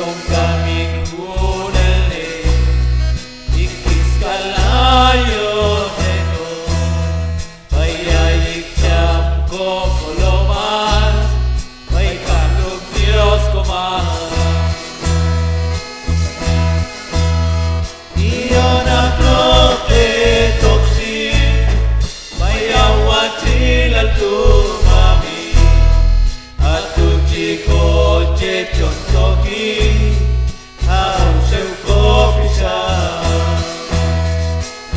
Kamuncong kaming kunali Ikis kalayo neko Payayik siyam ko koloman May kalog Diyos kumahan Iyon ang lote toksin May awat silal tumami At tuchiko chechon soki Hao siya ko pisya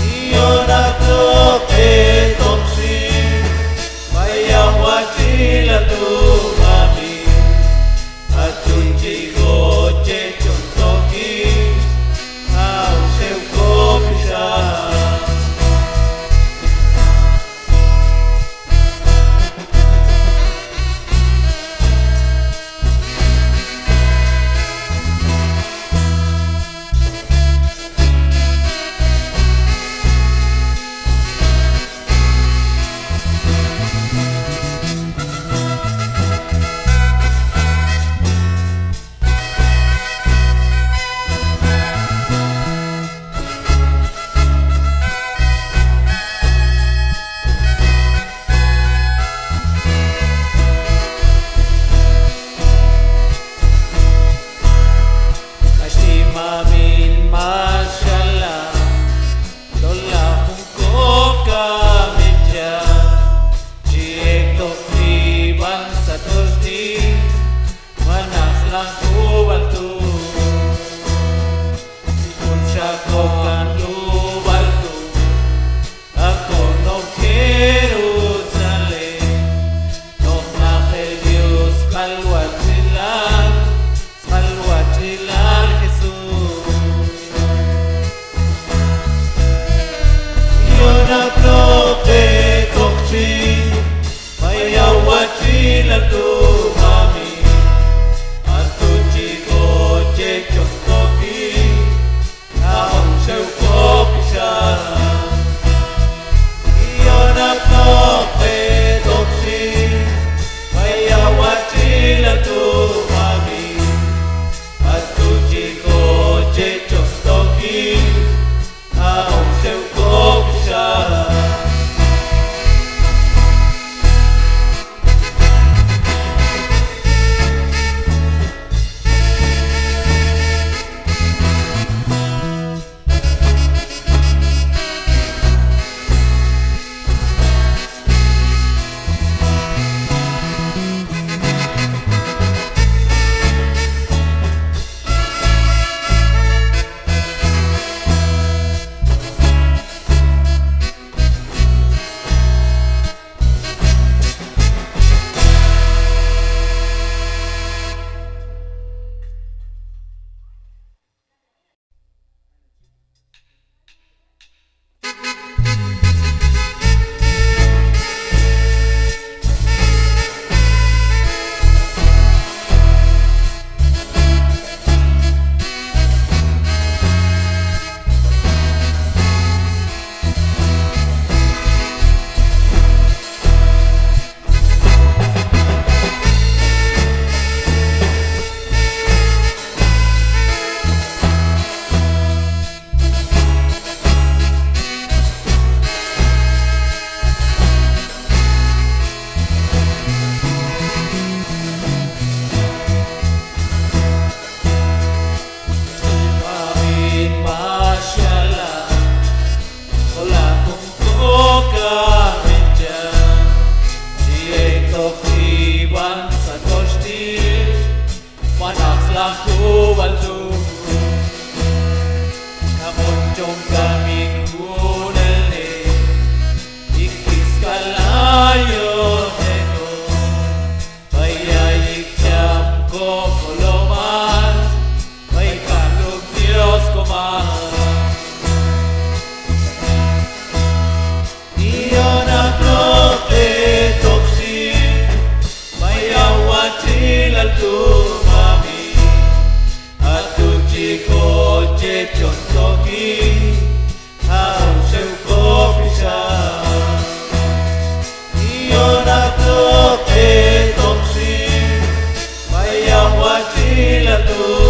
Iyon ang lote toksin May awat silal tumami At tuchiko chechon soki Hao siya ko pisya Mamin mashallah Dola kung kamedya Jiyek tokriban sa tosti Manas lang kubal tu Sikun siya ko kanubal tu Ako no Jerusalem No nakel Diyos kalwat silang Kalwat silang Naglote toksin May awat silal tumami At tuchiko chechon toki Naong siya ko pisya Iyon naglote toksin May awat silal tumami At tuchiko chechon toki Naong siya ko pisya Kamuncong kaming kunali Ikis kalayo neko Payayik siyam ko koloman May kalog Diyos kumahan Iyon ang lote toksin May awat silal tumami At tuchiko chechon soki Hao siya ko pisya Iyon ang lote toksin May awat silal tumami